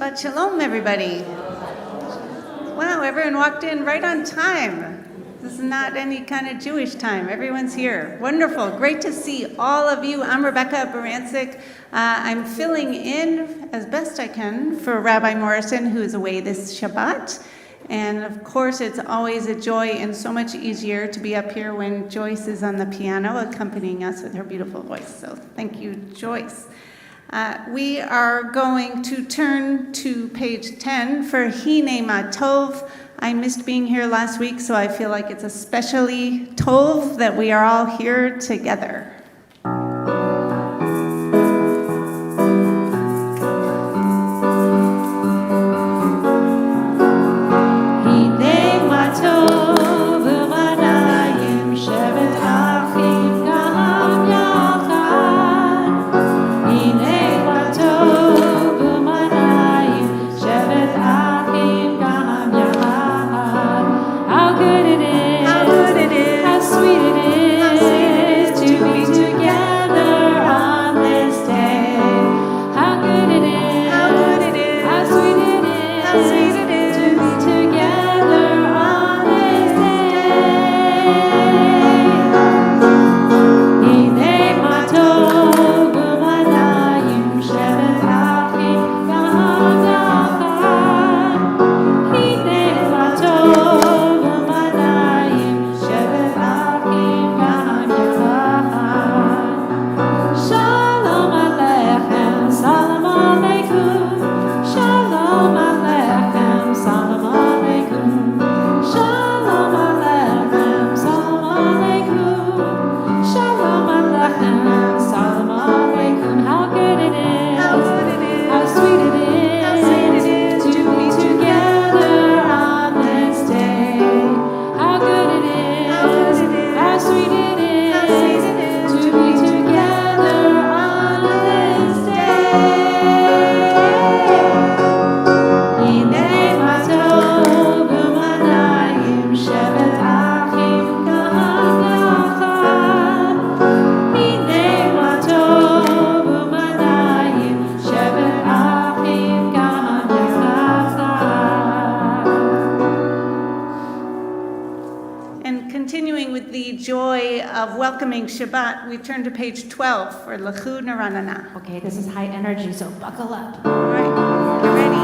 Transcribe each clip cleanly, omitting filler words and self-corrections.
Shabbat Shalom, everybody. Wow, everyone walked in right on time. This is not any kind of Jewish time. Everyone's here. Wonderful. Great to see all of you. I'm Rebecca Barancic. I'm filling in as best I can for Rabbi Morrison, who is away this Shabbat. And of course, it's always a joy and so much easier to be up here when Joyce is on the piano accompanying us with her beautiful voice. So thank you, Joyce. We are going to turn to page 10 for Hine Ma Tov. I missed being here last week, so I feel like it's especially Tov that we are all here together. Shabbat, we turn to page 12 for L'chu Naranana. Okay, this is high energy, so buckle up. All right, get ready.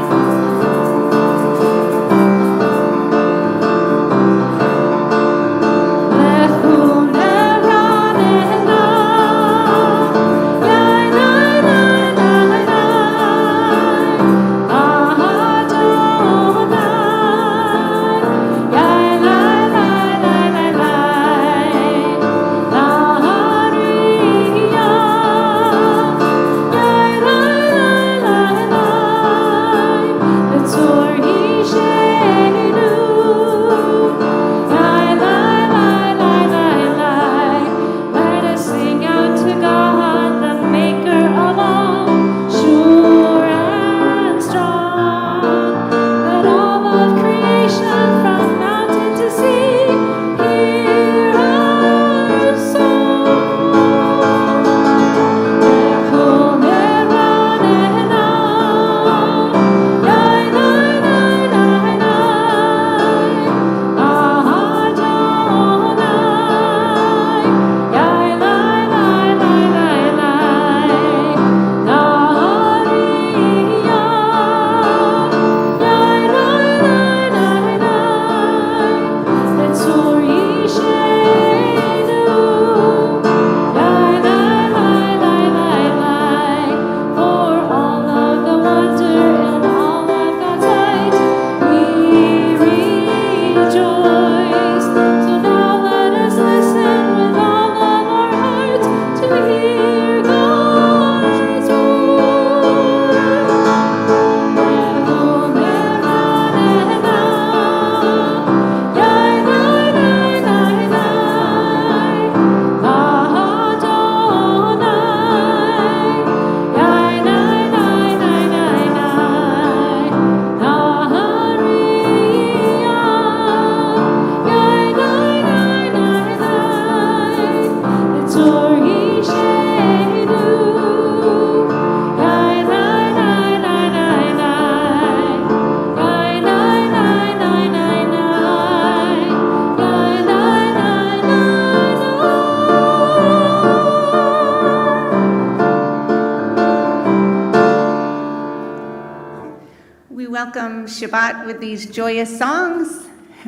welcome Shabbat with these joyous songs,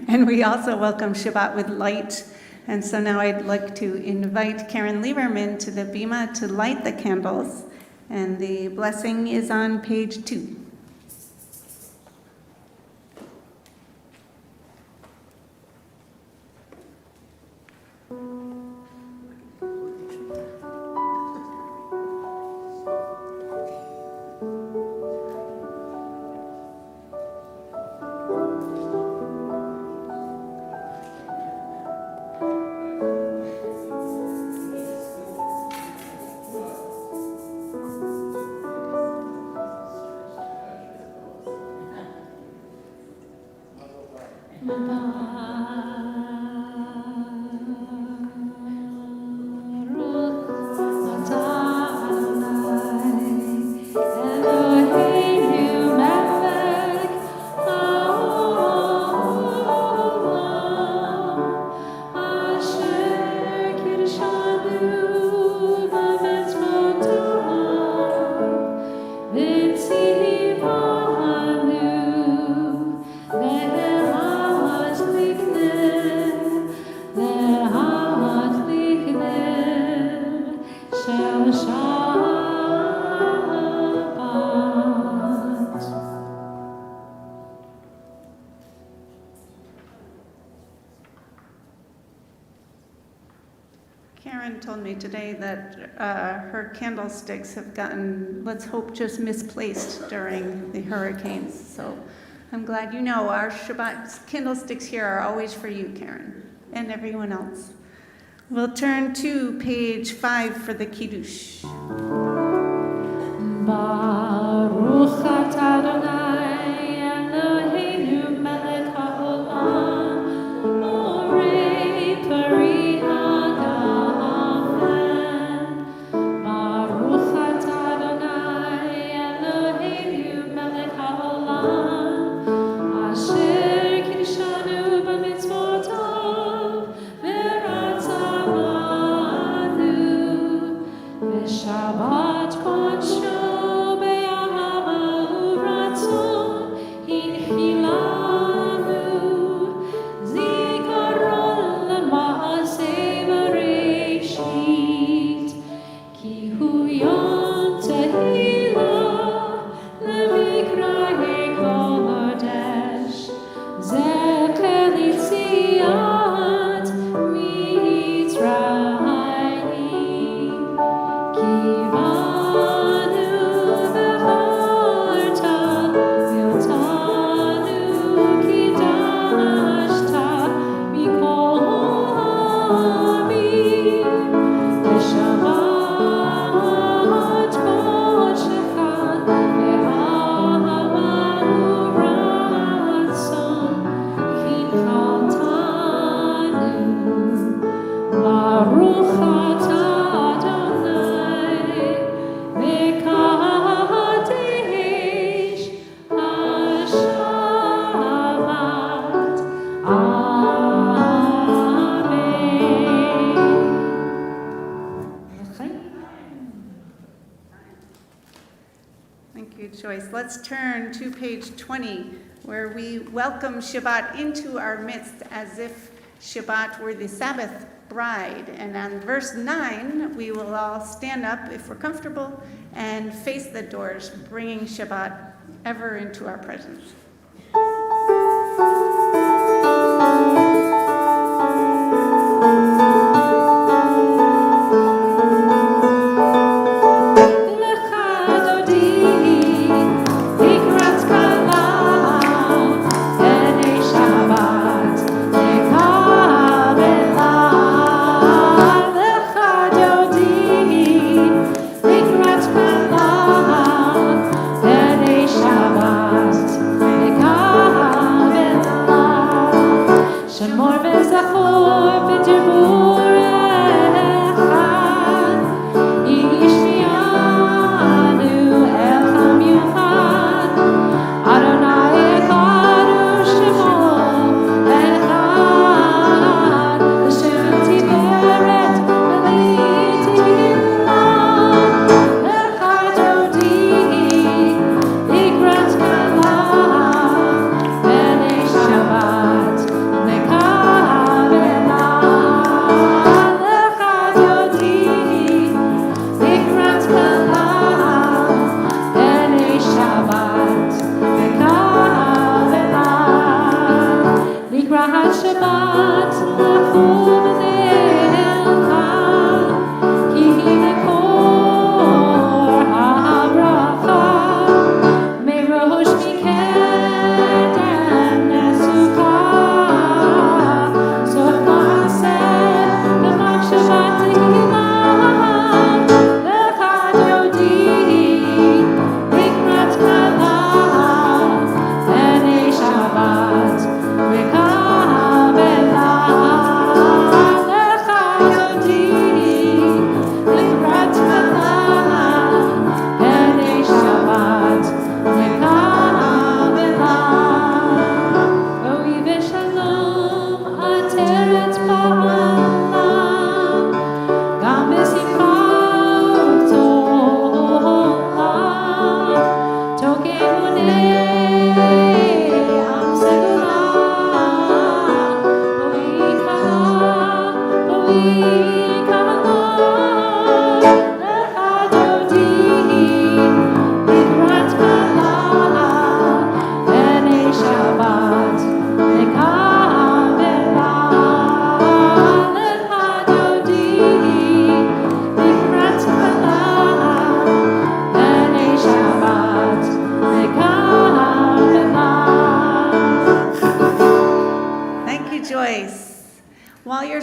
and we also welcome Shabbat with light. And so now I'd like to invite Karen Lieberman to the bima to light the candles, and the blessing is on page 2. Karen told me today that her candlesticks have gotten, let's hope, just misplaced during the hurricanes. So I'm glad you know our Shabbat candlesticks here are always for you, Karen, and everyone else. We'll turn to page 5 for the Kiddush. Baruch atah Adonai Eloheinu melech haolam borei peri hagafen. Baruch atah Adonai Eloheinu melech haolam asher kiddushanu b'mitzvotav v'ratzavanu v'shabbat kodsho. Let's turn to page 20, where we welcome Shabbat into our midst as if Shabbat were the Sabbath bride. And on verse 9, we will all stand up, if we're comfortable, and face the doors, bringing Shabbat ever into our presence. Shabbat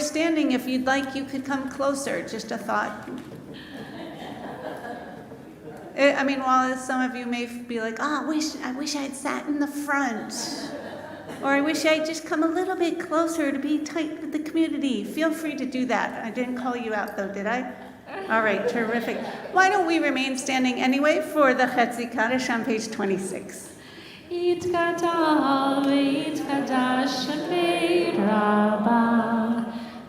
standing, if you'd like, you could come closer. Just a thought. I mean, while some of you may be like, I wish I'd sat in the front. Or I wish I'd just come a little bit closer to be tight with the community. Feel free to do that. I didn't call you out though, did I? All right, terrific. Why don't we remain standing anyway for the Chetzi Kaddish on page 26. יתגדל ויתקדש שמי רבה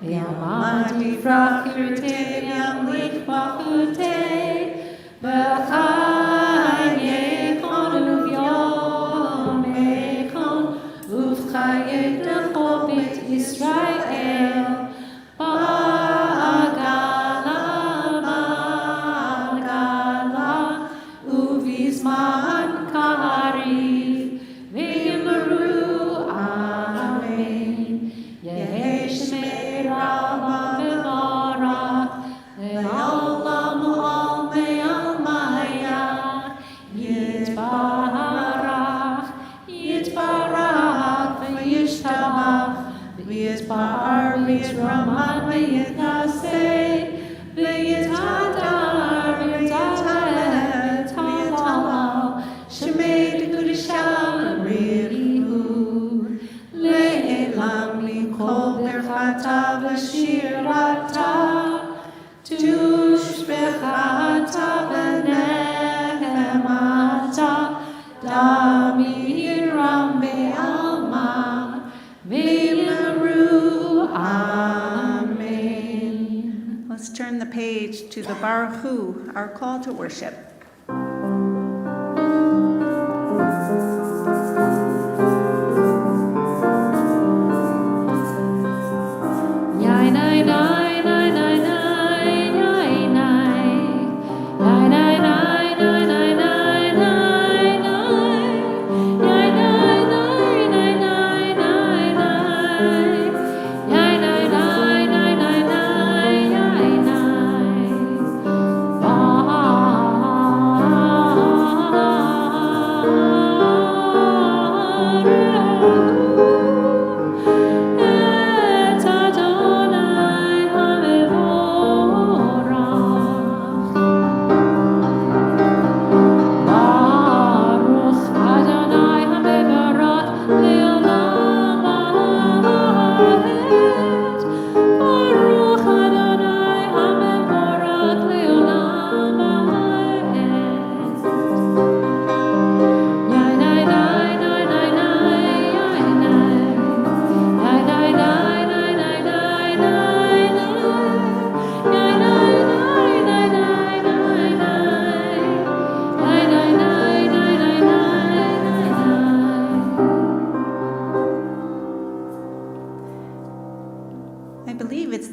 ויעמד יפרח ירתה וימליך בחותי בחייכון וביומכון ובחיי לכל בית ישראל בעגלה ובזמן קריב ויאמרו אמן. יהי שמי רבה מבורך לעולם ועלמיה יתברך יתברך וישתבח ויתפאר ויתרומם ויתנשא ויתהדר ויתהלל שמי דקודשם בריחו לעילם מכל ברכתה ושירתה תושבחתה ונחמתה דמירם בעלמה ויאמרו amen. Let's turn the page to the Baruch Hu, our call to worship.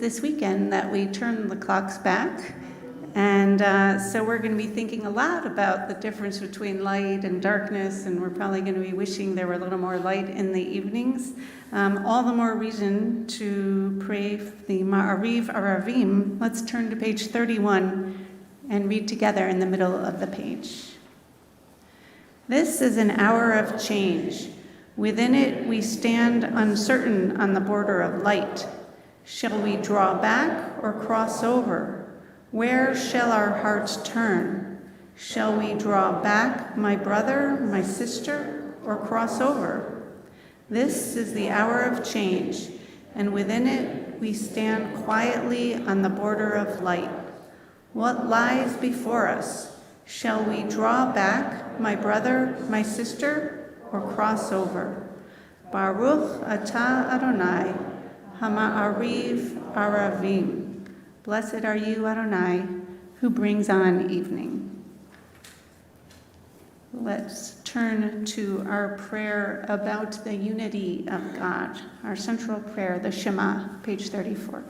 This weekend that we turn the clocks back, and so we're going to be thinking a lot about the difference between light and darkness, and we're probably going to be wishing there were a little more light in the evenings. All the more reason to pray the Ma'ariv Aravim. Let's turn to page 31 and read together in the middle of the page. This is an hour of change. Within it we stand uncertain on the border of light. Shall we draw back or cross over? Where shall our hearts turn? Shall we draw back, my brother, my sister, or cross over? This is the hour of change, and within it we stand quietly on the border of light. What lies before us? Shall we draw back, my brother, my sister, or cross over? Baruch atah Adonai, Hama'ariv Aravim. Blessed are you, Adonai, who brings on evening. Let's turn to our prayer about the unity of God, our central prayer, the Shema, page 34.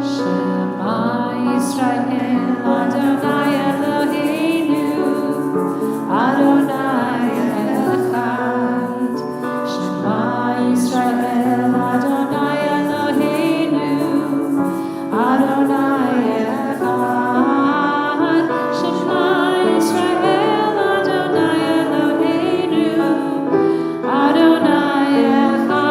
Shema Yisrael, Adonai Eloheinu, Adonai Echad. Shema Yisrael, Adonai Eloheinu, Adonai Echad. Shema Yisrael, Adonai Eloheinu, Adonai Echad.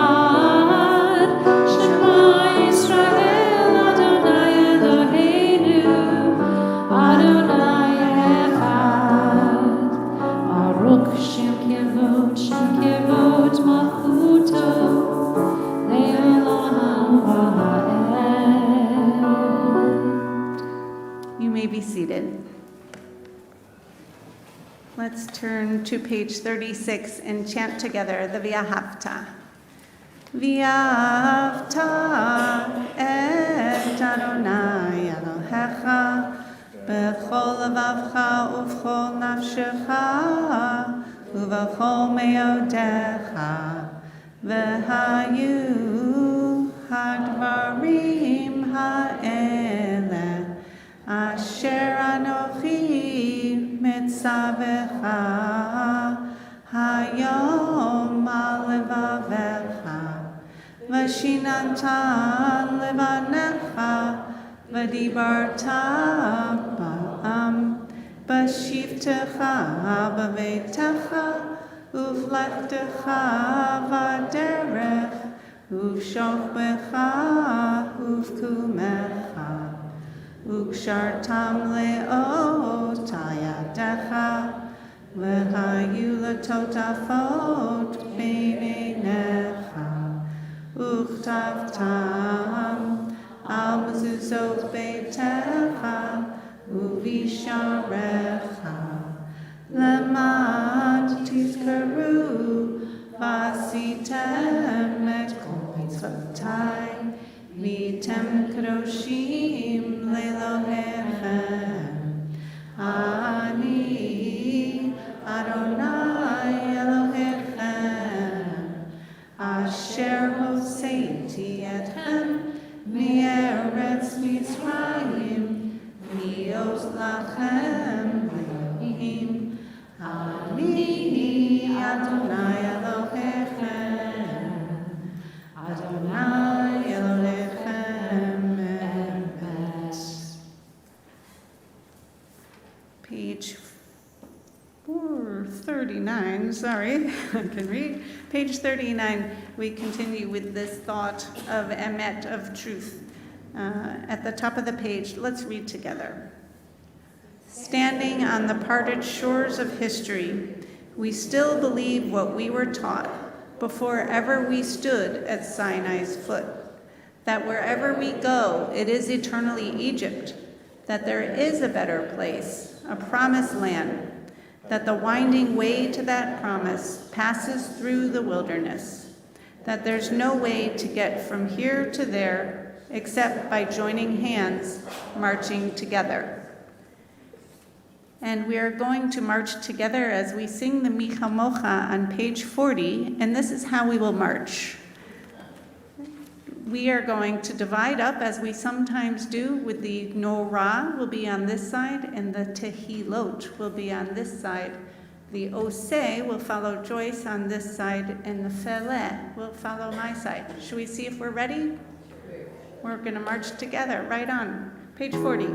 seated. Let's turn to page 36 and chant together the V'ahavta. V'ahavta et Adonai Elohecha b'chol levavcha uv'chol nafshecha uv'chol meodecha v'hayu hadvarim ha'eleh asher anochi mitzavecha hayom al levavecha v'shinantan levanecha v'dibarta ba'am b'shivtecha b'veitecha uv'lechtecha v'derech uv'shochbecha uv'kumecha Ukshartam leot ayadecha v'hayu latotafot beinecha uchtavtam al mezuzot beitecha uvisharecha lemad tizkaru v'asitem et kol mitzvotai Vitem kadoshim lelohechem. Ani Adonai Elohechem. Asher hoseiti etchem mieretz Mitzrayim. Lios lachem Elohim. Ani Adonai Elohechem. Adonai Page 439, sorry, I can read. Page 39, we continue with this thought of emet, of truth. At the top of the page, let's read together. Standing on the parted shores of history, we still believe what we were taught before ever we stood at Sinai's foot, that wherever we go, it is eternally Egypt, that there is a better place, a promised land, that the winding way to that promise passes through the wilderness, that there's no way to get from here to there except by joining hands, marching together. And we are going to march together as we sing the Micha Mocha on page 40, and this is how we will march. We are going to divide up, as we sometimes do, with the Norah will be on this side, and the Tehilot will be on this side. The Oseh will follow Joyce on this side, and the Feleh will follow my side. Should we see if we're ready? We're going to march together, right on. Page 40.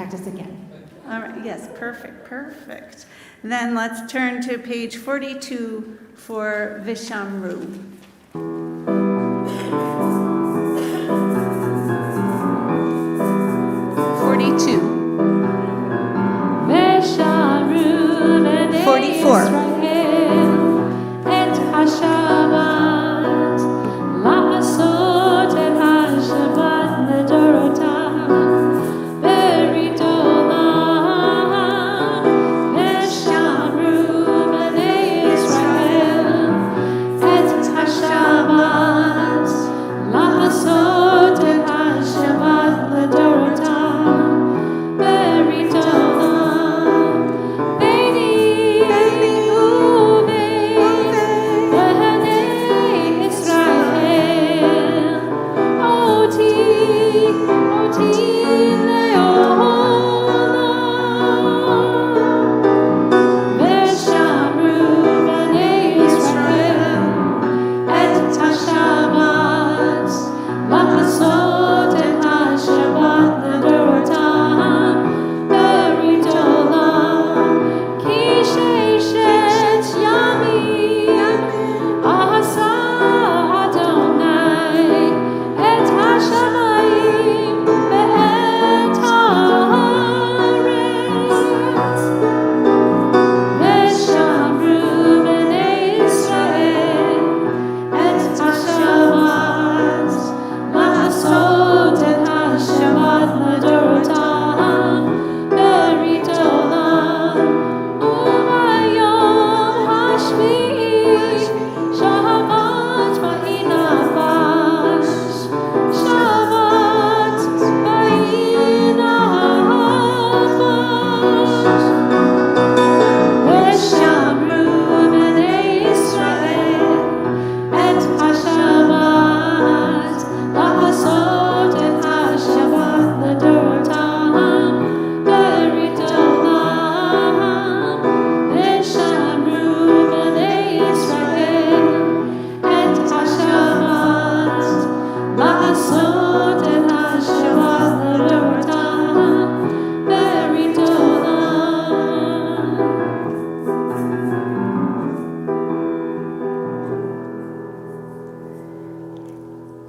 practice again. All right, yes, perfect. Then let's turn to page 42 for Vishamru. 42. 44.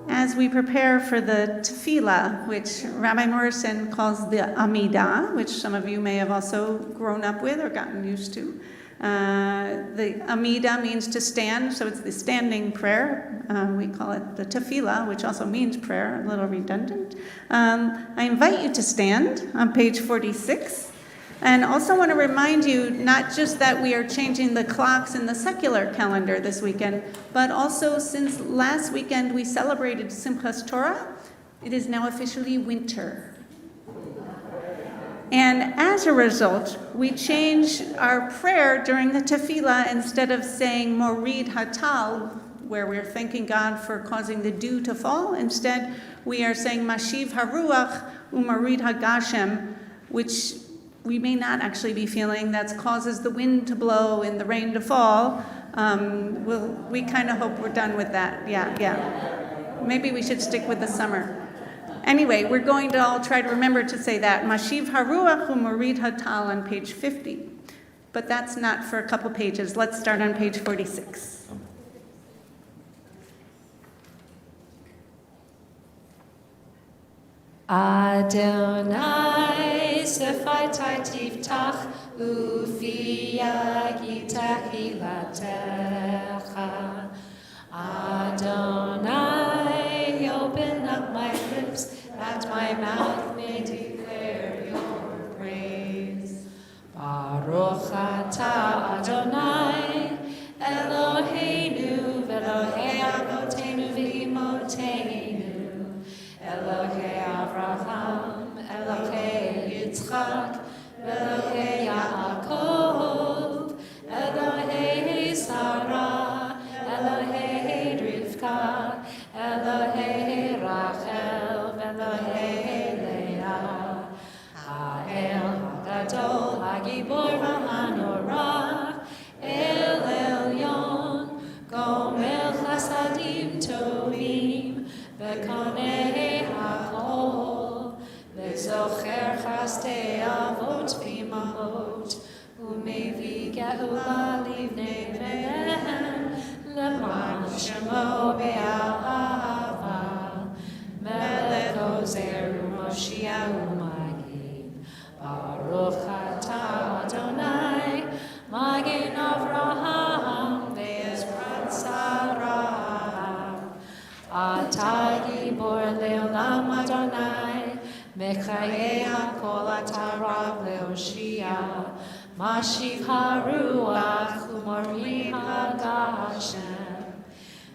As we prepare for the tefillah, which Rabbi Morrison calls the Amidah, which some of you may have also grown up with or gotten used to. The Amidah means to stand, so it's the standing prayer. We call it the tefillah, which also means prayer, a little redundant. I invite you to stand on page 46. And also want to remind you not just that we are changing the clocks in the secular calendar this weekend, but also since last weekend we celebrated Simchas Torah, it is now officially winter. And as a result, we changed our prayer during the tefillah. Instead of saying Morid Hatal, where we're thanking God for causing the dew to fall, instead we are saying Mashiv Haruach Umarid Hagashem, which we may not actually be feeling, that causes the wind to blow and the rain to fall. We kind of hope we're done with that. Yeah. Maybe we should stick with the summer. Anyway, we're going to all try to remember to say that. Mashiv Haruach Umarid Hatal on page 50. But that's not for a couple pages. Let's start on page 46. Adonai Sefaitai Tiftach Ufia Gitahilatecha. Adonai, open up my lips that my mouth may declare your praise. Baruch atah Adonai Eloheinu v'Elohei avotenu v'imotenu Elohei Avraham, Elohei Yitzchak, Elohei Yaakov, Elohei Sarah, Elohei Rivka, Elohei Rachel, Elohei Leah, Ha'el HaGadol, HaGibor v'Hanorah, El Elyon, Gomel Chasadim Tovim, V'konei Zocher Chastei livnei ve'em leman shemo be'ahava melech ozer u'moshiach u'magin Baruch atah Adonai Magin Avraham ve'ezrat Sarah Atah gibor le'olam Adonai Mechayeh hakol atah rav le'oshia Mashiv haruach u'mori hagashem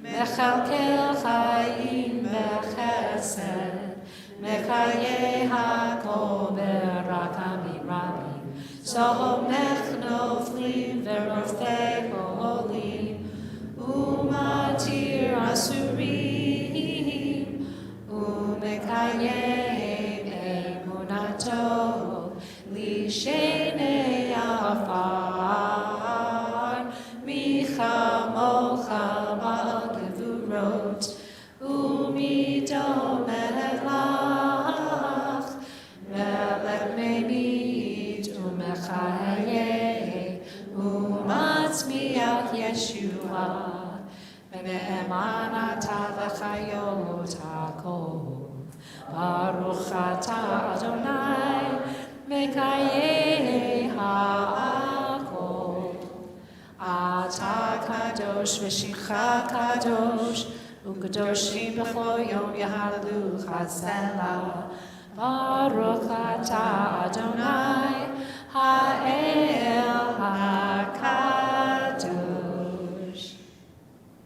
Mechalkel chayim bechesed Mechayeh hakol berakamim rabim Somech noflim verofei olim Umatir asurim Umekayeh emunato Lishenei afar Michamocha ba'gevurot Umido melech lach Melech memit umechayeh Umatzmiach Yeshua Me'eman atah v'chayot hakol Baruch atah Adonai Mekayeh ha'akol Atah kadosh v'shimcha kadosh U'kadoshim b'chol yom yahalalu chazela Baruch atah Adonai ha'el ha'kadosh.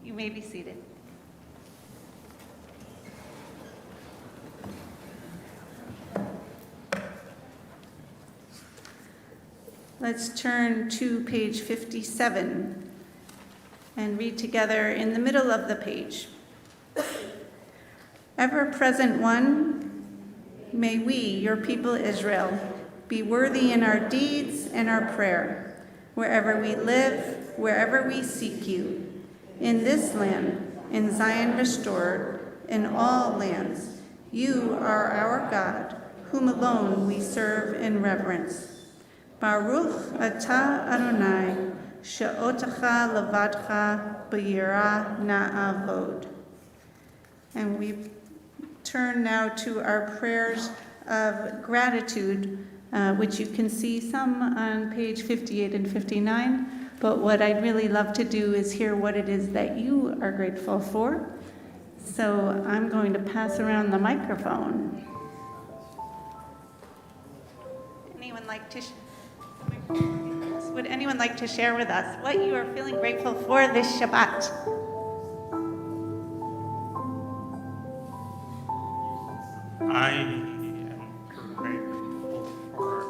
You may be seated. Let's turn to page 57 and read together in the middle of the page. Ever-present one, may we, your people Israel, be worthy in our deeds and our prayer, wherever we live, wherever we seek you, in this land, in Zion restored, in all lands. You are our God, whom alone we serve in reverence. Baruch atah Adonai, she'otacha levadcha b'yirah na'avod. And we turn now to our prayers of gratitude, which you can see some on page 58 and 59. But what I'd really love to do is hear what it is that you are grateful for. So I'm going to pass around the microphone. Would anyone like to share with us what you are feeling grateful for this Shabbat? I am grateful for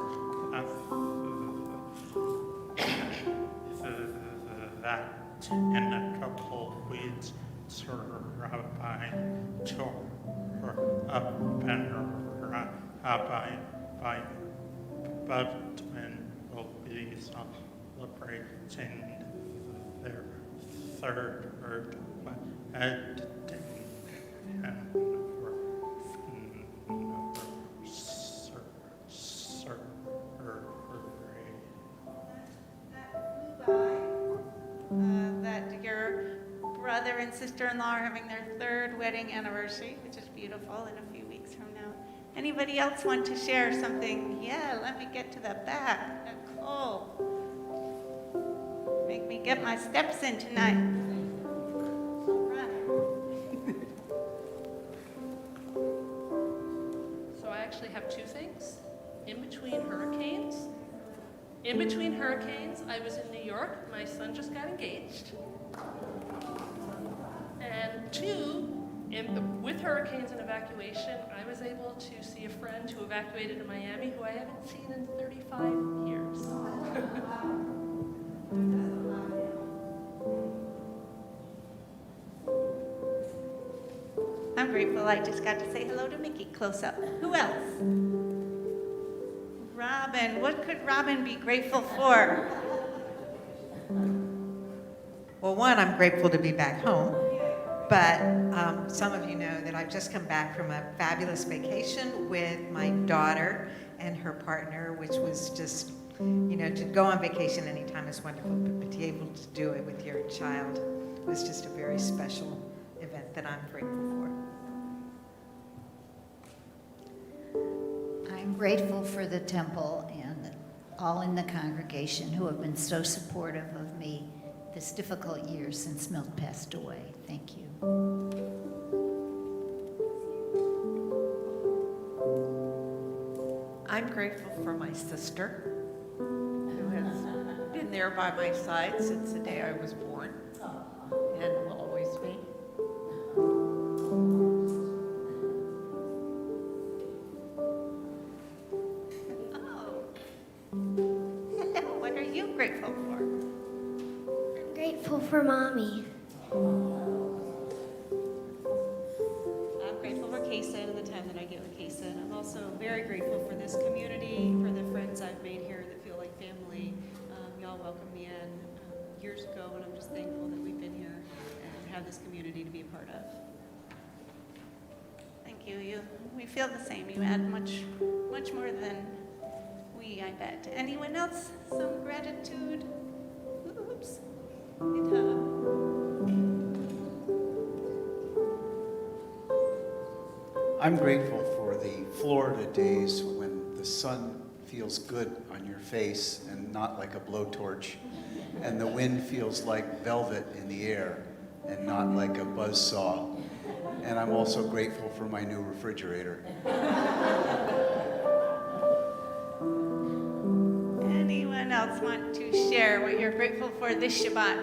that in a couple weeks, Rabbi tore up and Rabbi by Budman will be celebrating their third wedding That your brother and sister-in-law are having their third wedding anniversary, which is beautiful, in a few weeks from now. Anybody else want to share something? Yeah, let me get to the back. Nicole. Make me get my steps in tonight. All right. So I actually have two things. In between hurricanes, I was in New York. My son just got engaged. And two, with hurricanes and evacuation, I was able to see a friend who evacuated to Miami who I haven't seen in 35 years. I'm grateful I just got to say hello to Mickey close up. Who else? Robin. What could Robin be grateful for? Well, one, I'm grateful to be back home, but some of you know that I've just come back from a fabulous vacation with my daughter and her partner, which was just You know, to go on vacation anytime is wonderful, but to be able to do it with your child was just a very special event that I'm grateful for. I'm grateful for the temple and all in the congregation who have been so supportive of me this difficult year since Milt passed away. Thank you. I'm grateful for my sister, who has been there by my side since the day I was born, and will always be. Oh. Hello, what are you grateful for? I'm grateful for Mommy. I'm grateful for Kaysen and the time that I get with Kaysen. I'm also very grateful for this community, for the friends I've made here that feel like family. Y'all welcomed me in years ago, and I'm just thankful that we've been here and have this community to be a part of. Thank you. We feel the same. You add much more than we, I bet. Anyone else? Some gratitude? Oops. I'm grateful for the Florida days when the sun feels good on your face and not like a blowtorch, and the wind feels like velvet in the air and not like a buzzsaw. And I'm also grateful for my new refrigerator. Anyone else want to share what you're grateful for this Shabbat?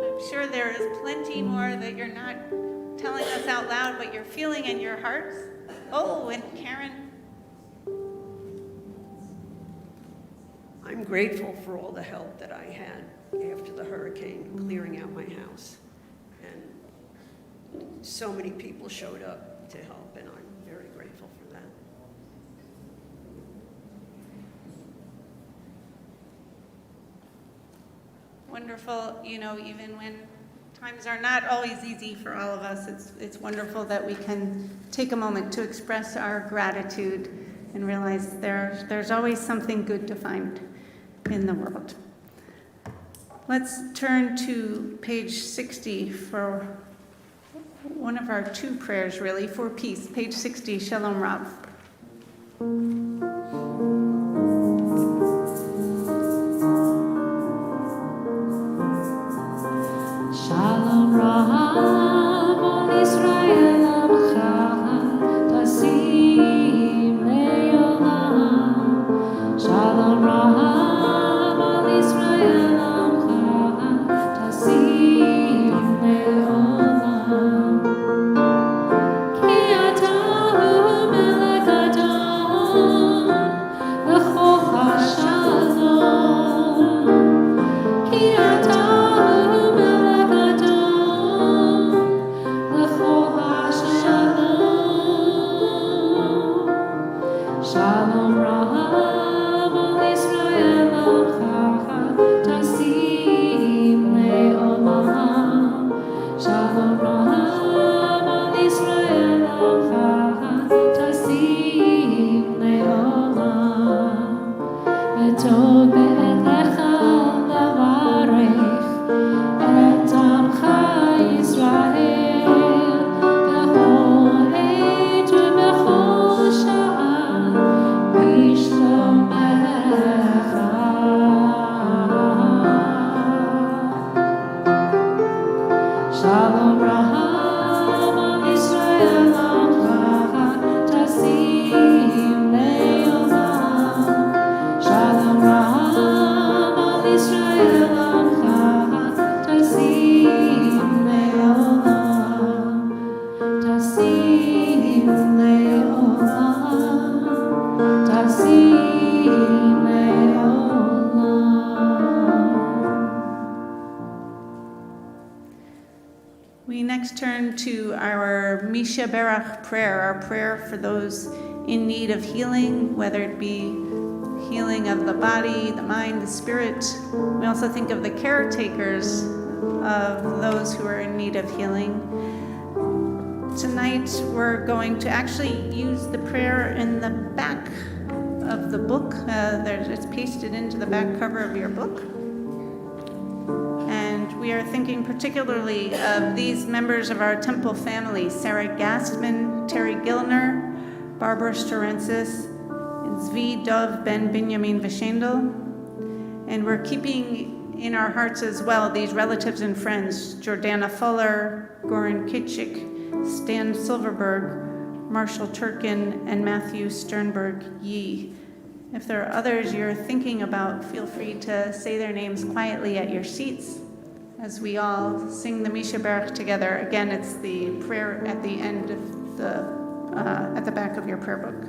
I'm sure there is plenty more that you're not telling us out loud, but you're feeling in your hearts. Oh, and Karen. I'm grateful for all the help that I had after the hurricane, clearing out my house. And so many people showed up to help, and I'm very grateful for that. Wonderful, even when times are not always easy for all of us, it's wonderful that we can take a moment to express our gratitude and realize there's always something good to find in the world. Let's turn to page 60 for one of our two prayers, really, for peace. Page 60, Shalom Rav. Shalom Rav al Israel Amcha Tasim Le'olam. Shalom Rav al Israel Amcha Tasim Le'olam. Ki ata Melech Adon L'chol HaShalom. Ki ata Shalom Rav al Israel Amcha Tasim Le'olam. Shalom Rav al Israel Amcha Tasim Le'olam. V'tov be'etlecha levarech et amcha Yisrael b'chol עת ובכל שעה בשלומך. Shalom Rav al Israel Amcha Tasim Le'olam. Shalom Rav al Israel Amcha Tasim Le'olam. Tasim Le'olam. Tasim Le'olam. We next turn to our Misha Berach prayer, our prayer for those in need of healing, whether it be healing of the body, the mind, the spirit. We also think of the caretakers of those who are in need of healing. Tonight, we're going to actually use the prayer in the back of the book. It's pasted into the back cover of your book. And we are thinking particularly of these members of our temple family: Sarah Gastman, Terry Gilner, Barbara Storensis, and Zvi Dov Ben Binyamin Vishendel. And we're keeping in our hearts as well these relatives and friends: Jordana Fuller, Goran Kitschik, Stan Silverberg, Marshall Turkin, and Matthew Sternberg Yee. If there are others you're thinking about, feel free to say their names quietly at your seats as we all sing the Misha Berach together. Again, it's the prayer at the end of at the back of your prayer book.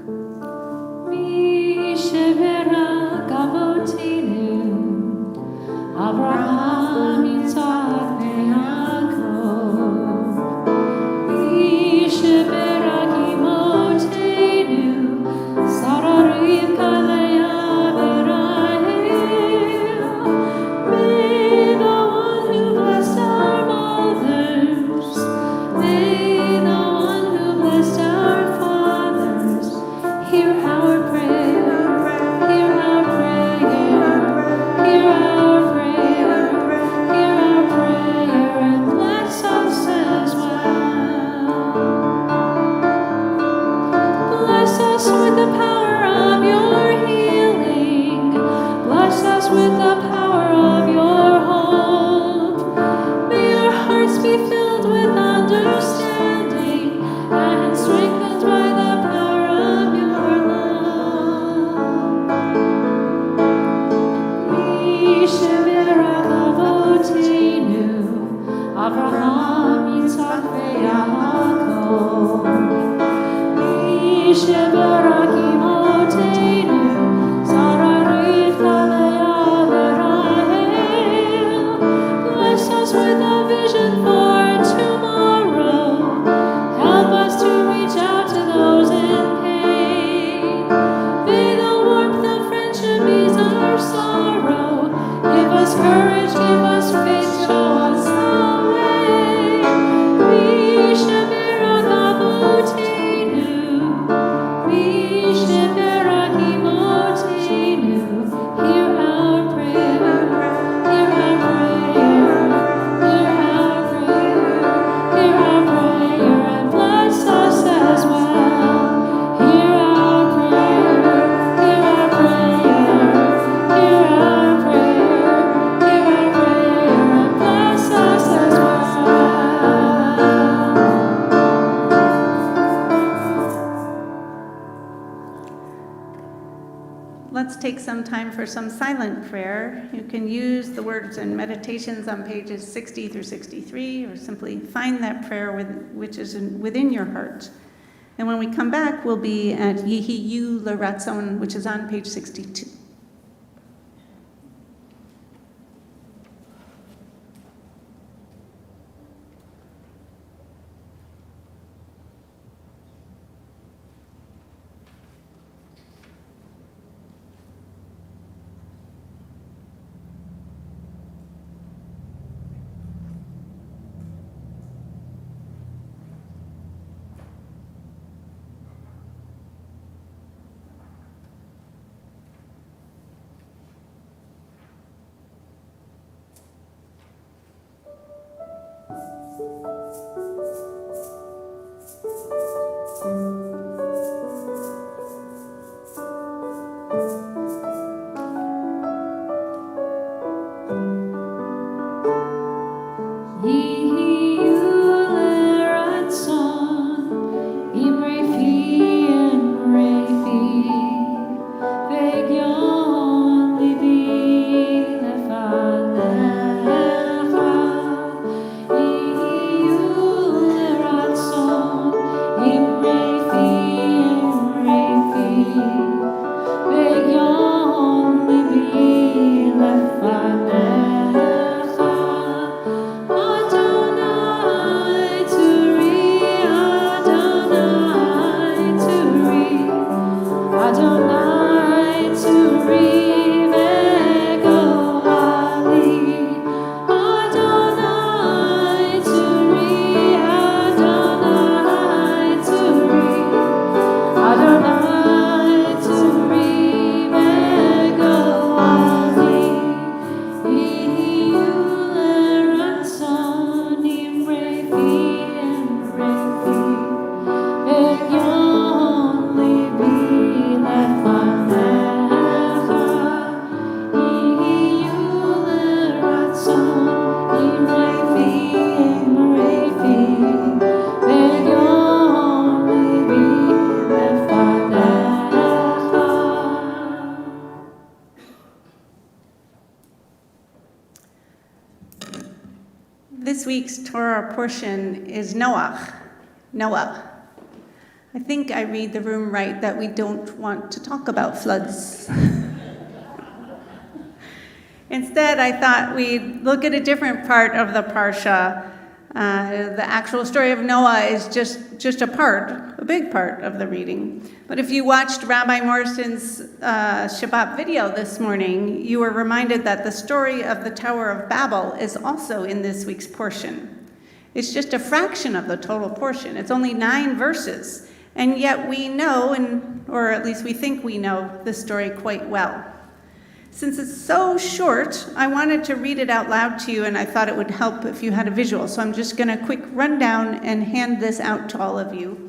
Misha Berach Avotinu, Avraham, Yitzhak, Yaakov. Misha Berach Imotenu, Sarah, Rivka, Leah, Rachel. May the one who blessed our mothers, may the one who blessed our fathers, hear our prayer, hear our prayer, hear our prayer, hear our prayer, and bless us as well. Bless us with the power of your healing. Bless us with the power of your hope. May our hearts be filled with understanding and strengthened by the power of your love. Misha Berach Avotinu, Avraham, Yitzhak, Yaakov. Misha Berach Imotenu, Sarah, Rivka, Leah, Rachel. Bless us with a vision for tomorrow. Help us to reach out to those in pain. May the warmth of friendship ease our sorrow. Give us courage, give us faith, show us the way. Misha Berach Avotinu, Misha Berach Imotenu. Hear our prayer, hear our prayer, hear our prayer, hear our prayer, and bless us as well. Hear our prayer, hear our prayer, hear our prayer, hear our prayer, and bless us as well. Let's take some time for some silent prayer. You can use the words and meditations on pages 60 through 63, or simply find that prayer which is within your heart. And when we come back, we'll be at Yehiyu L'Ratzon, which is on page 62. This week's Torah portion is Noah. I think I read the room right that we don't want to talk about floods. Instead, I thought we'd look at a different part of the Parsha. The actual story of Noah is just a big part of the reading. But if you watched Rabbi Morrison's Shabbat video this morning, you were reminded that the story of the Tower of Babel is also in this week's portion. It's just a fraction of the total portion. It's only 9 verses, and yet we know, or at least we think we know, the story quite well. Since it's so short, I wanted to read it out loud to you, and I thought it would help if you had a visual. So I'm just going to quick run down and hand this out to all of you.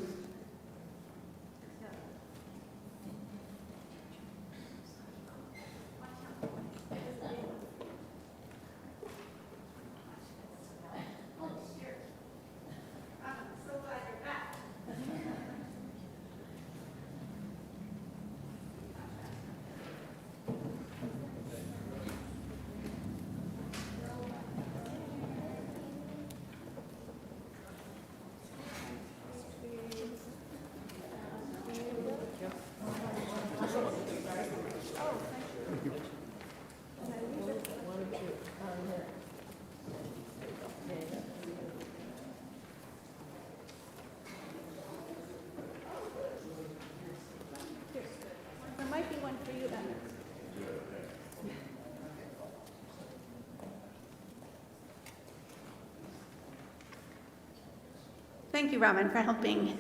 There might be one for you, Emma. Thank you, Robin, for helping.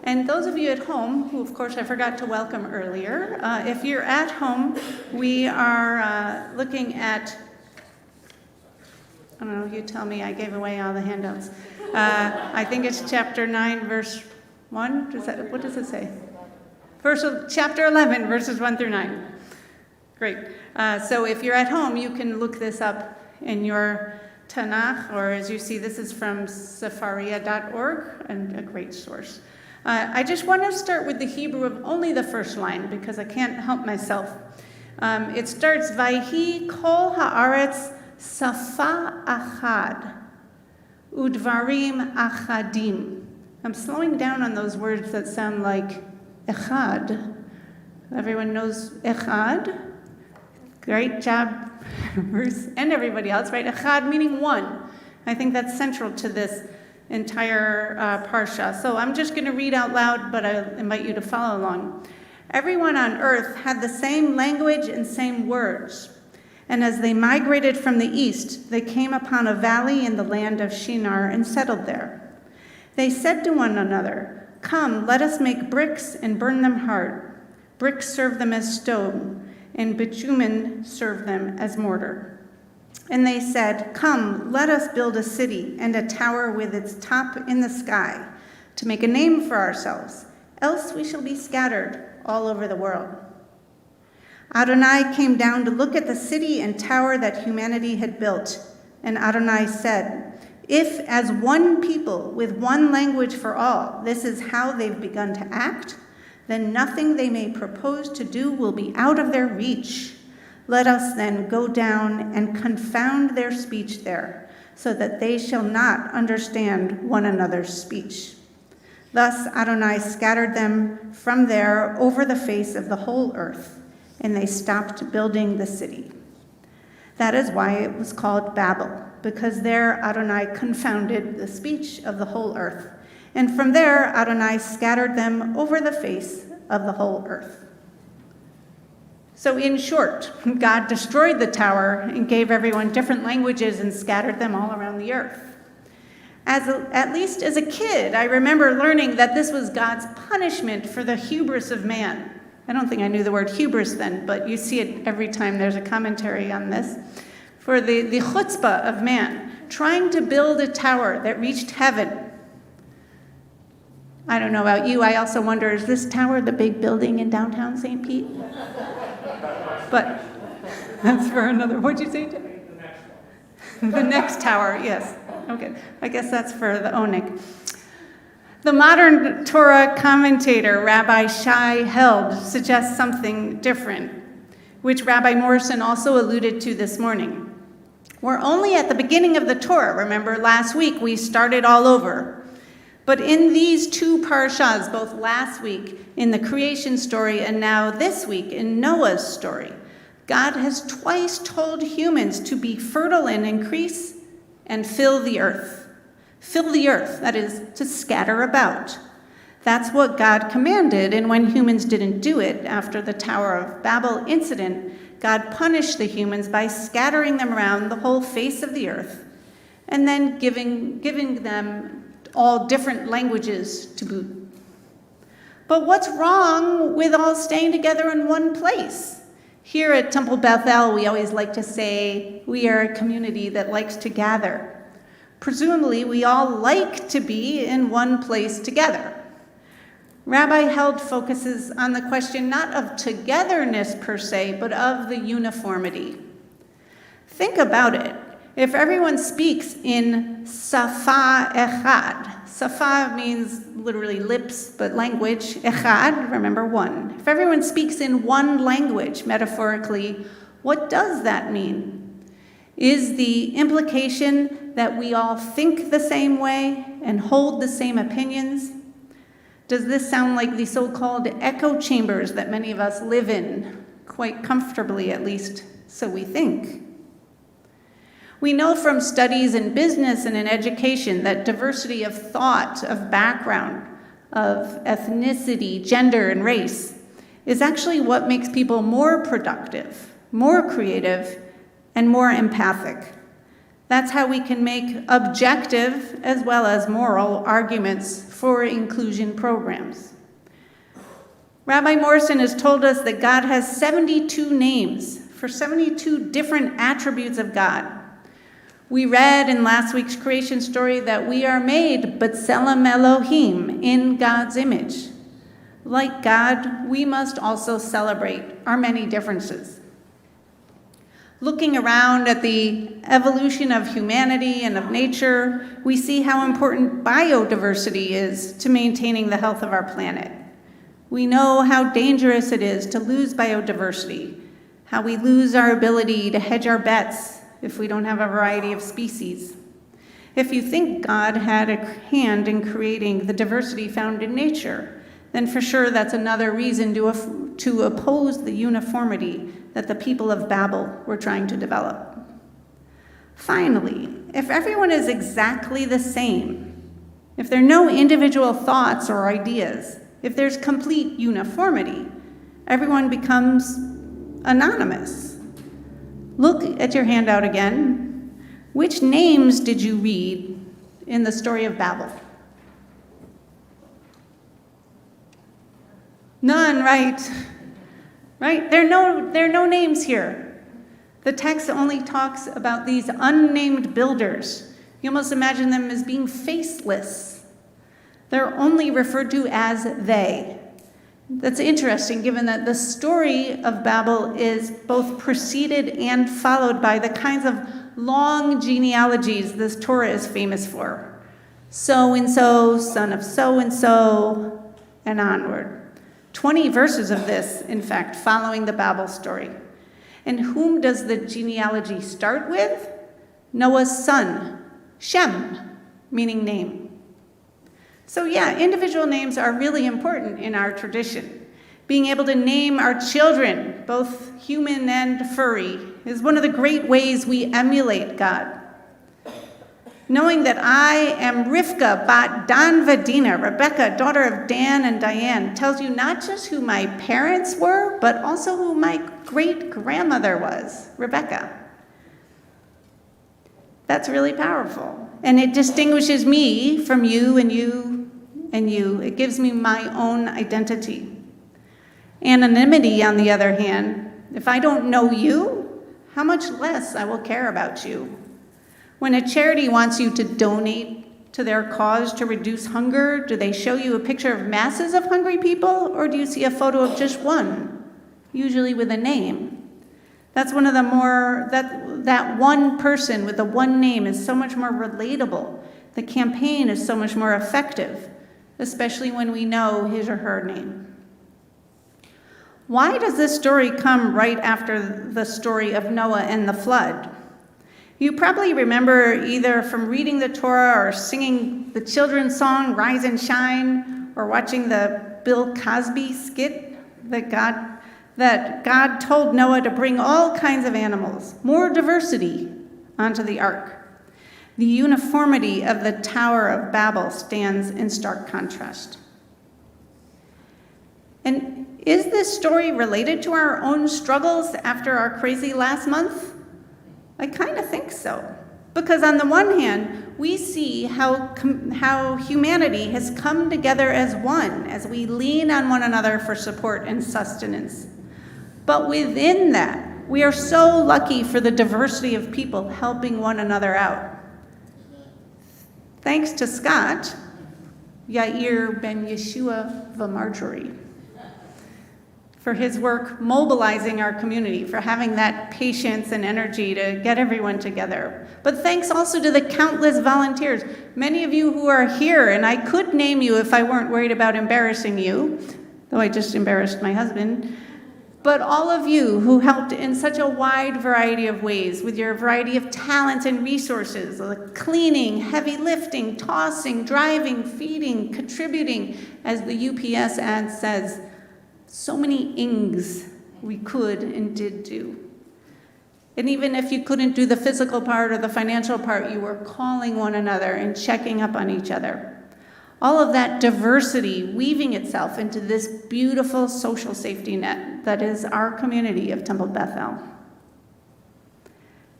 And those of you at home, who of course I forgot to welcome earlier, if you're at home, we are looking at, I don't know, you tell me, I gave away all the handouts. I think it's chapter 9, verse 1. What does it say? Chapter 11, verses 1 through 9. Great. So if you're at home, you can look this up in your Tanakh, or as you see, this is from Sefaria.org, and a great source. I just want to start with the Hebrew of only the first line, because I can't help myself. It starts, Vayhi kol haaretz safa achad, udvarim achadim. I'm slowing down on those words that sound like echad. Everyone knows echad? Great job, Bruce, and everybody else, right? Echad meaning one. I think that's central to this entire parsha. So I'm just going to read out loud, but I invite you to follow along. Everyone on earth had the same language and same words. And as they migrated from the east, they came upon a valley in the land of Shinar and settled there. They said to one another, "Come, let us make bricks and burn them hard. Bricks serve them as stone, and bitumen serve them as mortar." And they said, "Come, let us build a city and a tower with its top in the sky, to make a name for ourselves, else we shall be scattered all over the world." Adonai came down to look at the city and tower that humanity had built, and Adonai said, "If as one people with one language for all, this is how they've begun to act, then nothing they may propose to do will be out of their reach. Let us then go down and confound their speech there, so that they shall not understand one another's speech." Thus Adonai scattered them from there over the face of the whole earth, and they stopped building the city. That is why it was called Babel, because there Adonai confounded the speech of the whole earth. And from there Adonai scattered them over the face of the whole earth. So in short, God destroyed the tower and gave everyone different languages and scattered them all around the earth. At least as a kid, I remember learning that this was God's punishment for the hubris of man. I don't think I knew the word hubris then, but you see it every time there's a commentary on this. For the chutzpah of man, trying to build a tower that reached heaven. I don't know about you, I also wonder, is this tower the big building in downtown St. Pete? But that's for another, what'd you say? The next tower, yes. Okay, I guess that's for the Onik. The modern Torah commentator, Rabbi Shai Held, suggests something different, which Rabbi Morrison also alluded to this morning. We're only at the beginning of the Torah. Remember, last week we started all over. But in these two parshas, both last week in the creation story and now this week in Noah's story, God has twice told humans to be fertile and increase and fill the earth. Fill the earth, that is, to scatter about. That's what God commanded, and when humans didn't do it after the Tower of Babel incident, God punished the humans by scattering them around the whole face of the earth and then giving them all different languages to boot. But what's wrong with all staying together in one place? Here at Temple Beth-El, we always like to say we are a community that likes to gather. Presumably, we all like to be in one place together. Rabbi Held focuses on the question not of togetherness per se, but of the uniformity. Think about it. If everyone speaks in Safa Echad, Safa means literally lips, but language, Echad, remember one. If everyone speaks in one language, metaphorically, what does that mean? Is the implication that we all think the same way and hold the same opinions? Does this sound like the so-called echo chambers that many of us live in, quite comfortably at least, so we think? We know from studies in business and in education that diversity of thought, of background, of ethnicity, gender, and race is actually what makes people more productive, more creative, and more empathic. That's how we can make objective as well as moral arguments for inclusion programs. Rabbi Morrison has told us that God has 72 names for 72 different attributes of God. We read in last week's creation story that we are made B'Tselem Elohim, in God's image. Like God, we must also celebrate our many differences. Looking around at the evolution of humanity and of nature, we see how important biodiversity is to maintaining the health of our planet. We know how dangerous it is to lose biodiversity, how we lose our ability to hedge our bets if we don't have a variety of species. If you think God had a hand in creating the diversity found in nature, then for sure that's another reason to oppose the uniformity that the people of Babel were trying to develop. Finally, if everyone is exactly the same, if there are no individual thoughts or ideas, if there's complete uniformity, everyone becomes anonymous. Look at your handout again. Which names did you read in the story of Babel? None, right? Right? There are no names here. The text only talks about these unnamed builders. You almost imagine them as being faceless. They're only referred to as they. That's interesting, given that the story of Babel is both preceded and followed by the kinds of long genealogies this Torah is famous for. So-and-so, son of so-and-so, and onward. 20 verses of this, in fact, following the Babel story. And whom does the genealogy start with? Noah's son, Shem, meaning name. So yeah, individual names are really important in our tradition. Being able to name our children, both human and furry, is one of the great ways we emulate God. Knowing that I am Rivka bat Dan Vadina, Rebecca, daughter of Dan and Diane, tells you not just who my parents were, but also who my great-grandmother was, Rebecca. That's really powerful. And it distinguishes me from you and you and you. It gives me my own identity. Anonymity, on the other hand, if I don't know you, how much less I will care about you. When a charity wants you to donate to their cause to reduce hunger, do they show you a picture of masses of hungry people, or do you see a photo of just one, usually with a name? That's one of the more, that one person with the one name is so much more relatable. The campaign is so much more effective, especially when we know his or her name. Why does this story come right after the story of Noah and the flood? You probably remember either from reading the Torah or singing the children's song, Rise and Shine, or watching the Bill Cosby skit that God told Noah to bring all kinds of animals, more diversity, onto the ark. The uniformity of the Tower of Babel stands in stark contrast. And is this story related to our own struggles after our crazy last month? I kind of think so. Because on the one hand, we see how humanity has come together as one, as we lean on one another for support and sustenance. But within that, we are so lucky for the diversity of people helping one another out. Thanks to Scott, Yair Ben Yeshua Vamarjorie, for his work mobilizing our community, for having that patience and energy to get everyone together. But thanks also to the countless volunteers, many of you who are here, and I could name you if I weren't worried about embarrassing you, though I just embarrassed my husband, but all of you who helped in such a wide variety of ways with your variety of talents and resources, like cleaning, heavy lifting, tossing, driving, feeding, contributing, as the UPS ad says, so many ings we could and did do. And even if you couldn't do the physical part or the financial part, you were calling one another and checking up on each other. All of that diversity weaving itself into this beautiful social safety net that is our community of Temple Beth-El.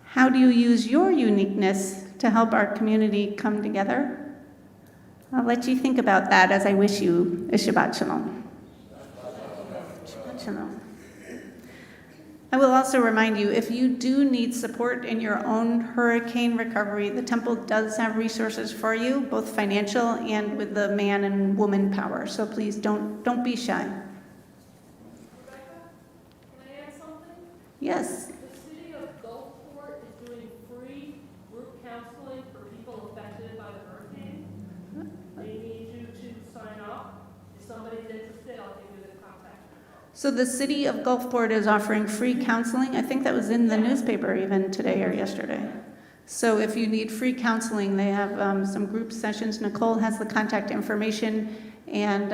How do you use your uniqueness to help our community come together? I'll let you think about that as I wish you a Shabbat Shalom. Shabbat Shalom. I will also remind you, if you do need support in your own hurricane recovery, the Temple does have resources for you, both financial and with the man and woman power. So please don't be shy. Rebecca, can I add something? Yes. The city of Gulfport is doing free group counseling for people affected by the hurricane. They need you to sign up. If somebody's interested, I'll give you the contact. So the city of Gulfport is offering free counseling. I think that was in the newspaper even today or yesterday. So if you need free counseling, they have some group sessions. Nicole has the contact information. And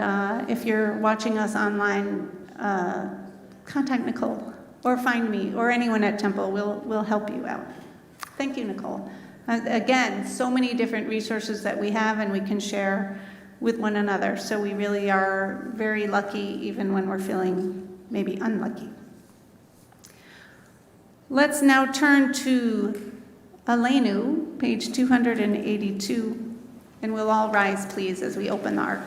if you're watching us online, contact Nicole or find me or anyone at Temple. We'll help you out. Thank you, Nicole. Again, so many different resources that we have and we can share with one another. So we really are very lucky even when we're feeling maybe unlucky. Let's now turn to Aleinu, page 282, and we'll all rise, please, as we open the ark.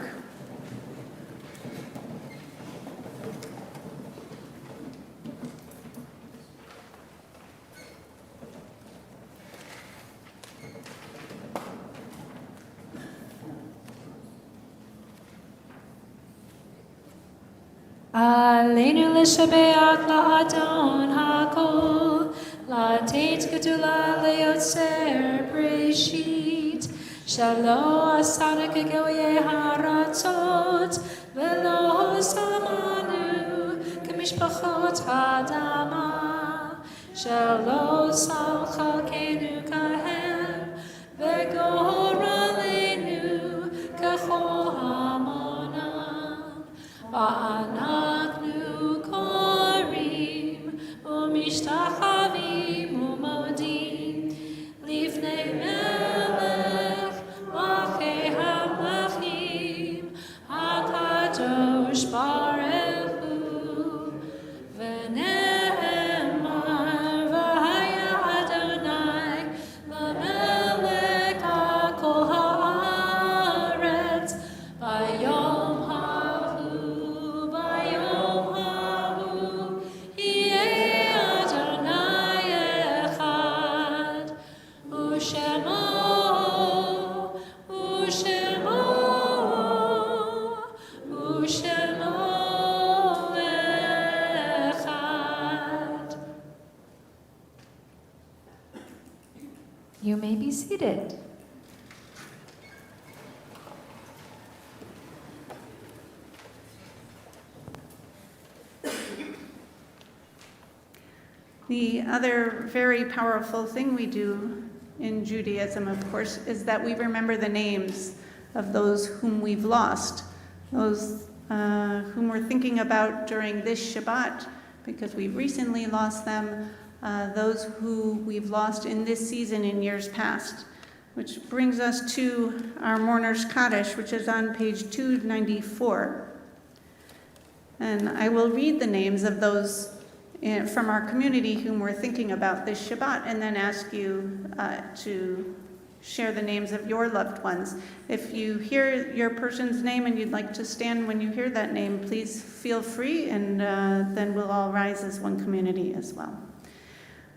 Aleinu l'shabeach la'adon hakol, la'atet gedula le'yotzer breshit, shelo asana k'goyei haratzot, velo samanu k'mishpachot ha'adama, shelo samcha kenu kahem, v'goralenu k'chol hamonam, Va'anaknu korim u'mishtachavim u'modim lifnei melech malchei hamlachim hakadosh baruch hu v'ne'emar v'haya Adonai l'melech hakol haaretz v'yom You may be seated. The other very powerful thing we do in Judaism, of course, is that we remember the names of those whom we've lost, those whom we're thinking about during this Shabbat, because we recently lost them, those who we've lost in this season in years past. Which brings us to our Mourner's Kaddish, which is on page 294. And I will read the names of those from our community whom we're thinking about this Shabbat, and then ask you to share the names of your loved ones. If you hear your person's name and you'd like to stand when you hear that name, please feel free, and then we'll all rise as one community as well.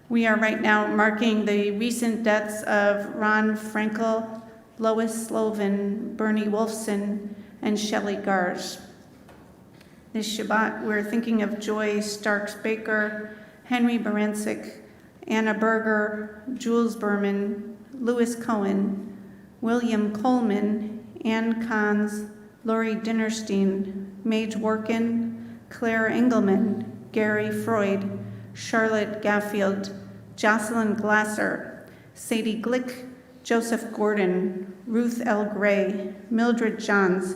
We are right now marking the recent deaths of Ron Frankel, Lois Slovin, Bernie Wolfson, and Shelley Gars. This Shabbat, we're thinking of Joy Starks-Baker, Henry Barancic, Anna Berger, Jules Berman, Louis Cohen, William Coleman, Ann Kahns, Lori Dinnerstein, Mage Workin, Claire Engelman, Gary Freud, Charlotte Gaffield, Jocelyn Glasser, Sadie Glick, Joseph Gordon, Ruth L. Gray, Mildred Johns,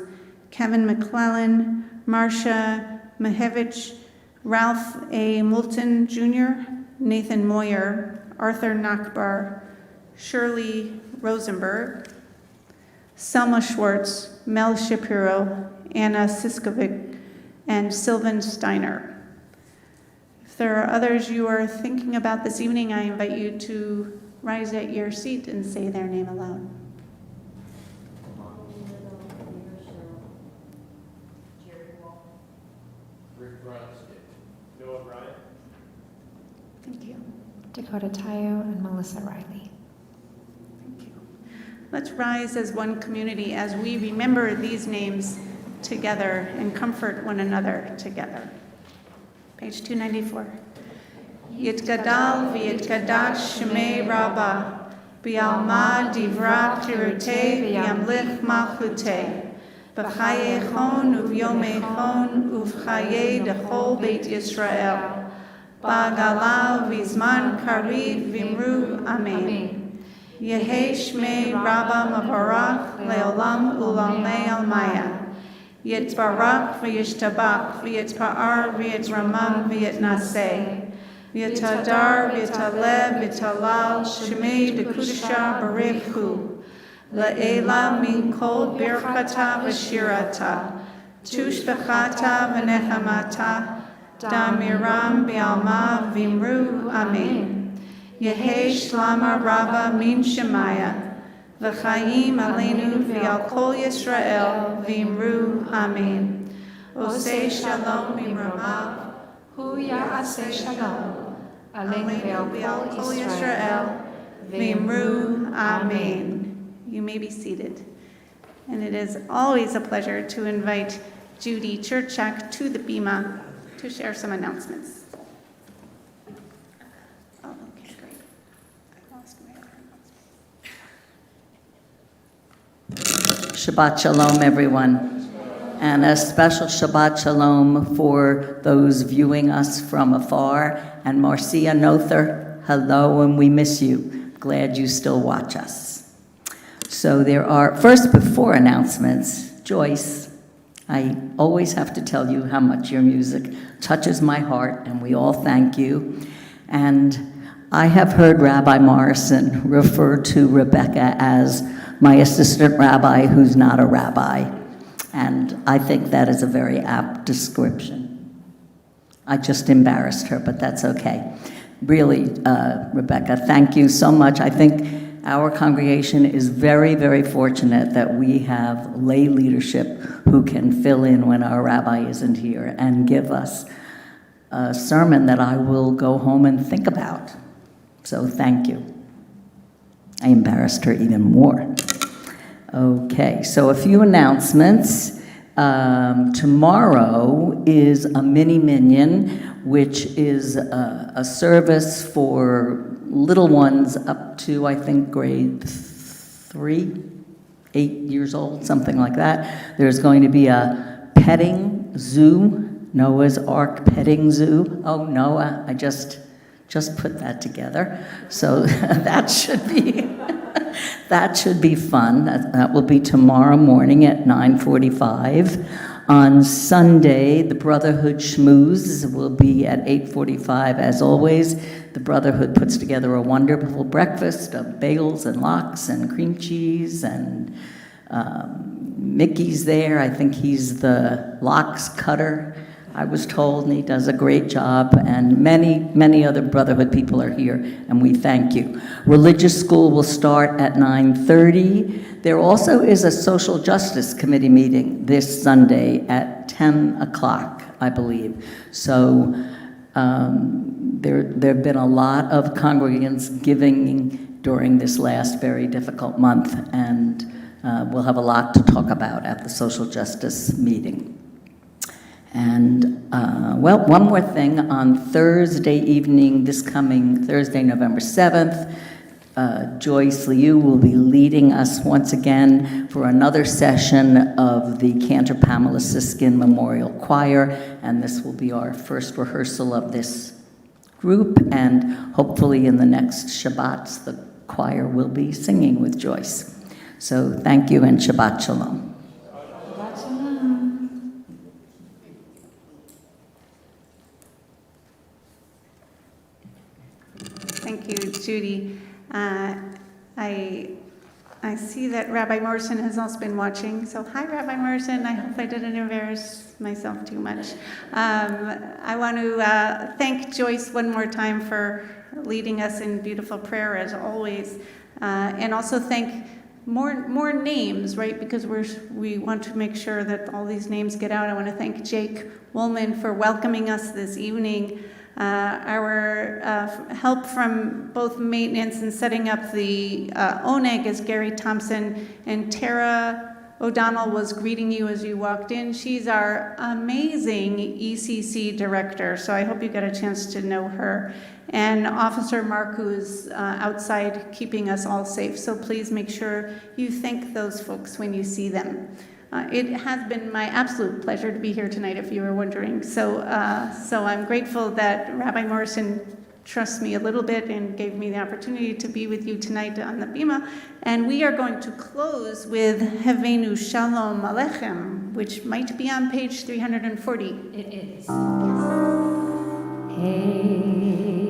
Kevin McClellan, Marcia Mahevich, Ralph A. Moulton Jr., Nathan Moyer, Arthur Nachbar, Shirley Rosenberg, Selma Schwartz, Mel Shapiro, Anna Siskovic, and Sylvan Steiner. If there are others you are thinking about this evening, I invite you to rise at your seat and say their name aloud. Noah Bryant. Thank you. Dakota Tayo and Melissa Riley. Thank you. Let's rise as one community as we remember these names together and comfort one another together. Page 294. Yitgadal v'yitgadash shemei Rabbah, b'alma divra chirutei v'yamlich malchutei, b'chayechon uv'yomechon uv'chayei dechol Beit Yisrael, ba'galal v'zman kariv v'imru amen. Yehei shmei Rabbah mavarach le'olam u'lamei almaya. Yitbarach v'yishtabach v'yitpa'ar v'yitramam v'yitnaseh. V'yitadar v'yitaleh v'yitalal shemei dekudesha barechu. La'ela min kol birchata v'shirata. Tushbechata v'nechamata. Damiram b'alma v'imru amen. Yehei shlama Rabbah min shemaya. V'chaim aleinu v'al kol Yisrael v'imru amen. Osei shalom mimramav, Hu ya'aseh shalom. Aleinu v'al kol Yisrael v'imru amen. You may be seated. And it is always a pleasure to invite Judy Churchak to the Bima to share some announcements. Oh, okay, great. I lost my other announcement. Shabbat Shalom, everyone. And a special Shabbat Shalom for those viewing us from afar. And Marcia Nother, hello, and we miss you. Glad you still watch us. So there are, first before announcements, Joyce, I always have to tell you how much your music touches my heart, and we all thank you. And I have heard Rabbi Morrison refer to Rebecca as my assistant rabbi who's not a rabbi. And I think that is a very apt description. I just embarrassed her, but that's okay. Really, Rebecca, thank you so much. I think our congregation is very, very fortunate that we have lay leadership who can fill in when our rabbi isn't here and give us a sermon that I will go home and think about. So thank you. I embarrassed her even more. Okay, so a few announcements. Tomorrow is a mini minyan, which is a service for little ones up to, I think, grade 3, 8 years old, something like that. There's going to be a petting zoo, Noah's Ark petting zoo. Oh, Noah, I just just put that together. So that should be fun. That will be tomorrow morning at 9:45. On Sunday, the Brotherhood Schmooze will be at 8:45 as always. The Brotherhood puts together a wonderful breakfast of bagels and lox and cream cheese, and Mickey's there. I think he's the lox cutter, I was told, and he does a great job, and many other Brotherhood people are here, and we thank you. Religious school will start at 9:30. There also is a Social Justice Committee meeting this Sunday at 10 o'clock, I believe. So there have been a lot of congregants giving during this last very difficult month, and we'll have a lot to talk about at the Social Justice meeting. And, well, one more thing. On Thursday evening, this coming Thursday, November 7th, Joyce Liu will be leading us once again for another session of the Cantor Pamela Siskin Memorial Choir, and this will be our first rehearsal of this group, and hopefully in the next Shabbats, the choir will be singing with Joyce. So thank you, and Shabbat Shalom. Thank you, Judy. I see that Rabbi Morrison has also been watching. So hi, Rabbi Morrison. I hope I didn't embarrass myself too much. I want to thank Joyce one more time for leading us in beautiful prayer as always, and also thank more names, right? Because we want to make sure that all these names get out. I want to thank Jake Woolman for welcoming us this evening. Our help from both maintenance and setting up the ONEG is Gary Thompson, and Tara O'Donnell was greeting you as you walked in. She's our amazing ECC director, so I hope you got a chance to know her. And Officer Mark, who is outside keeping us all safe. So please make sure you thank those folks when you see them. It has been my absolute pleasure to be here tonight, if you were wondering. So I'm grateful that Rabbi Morrison trusts me a little bit and gave me the opportunity to be with you tonight on the Bima. And we are going to close with Havenu Shalom Aleichem, which might be on page 340. It is. Hey.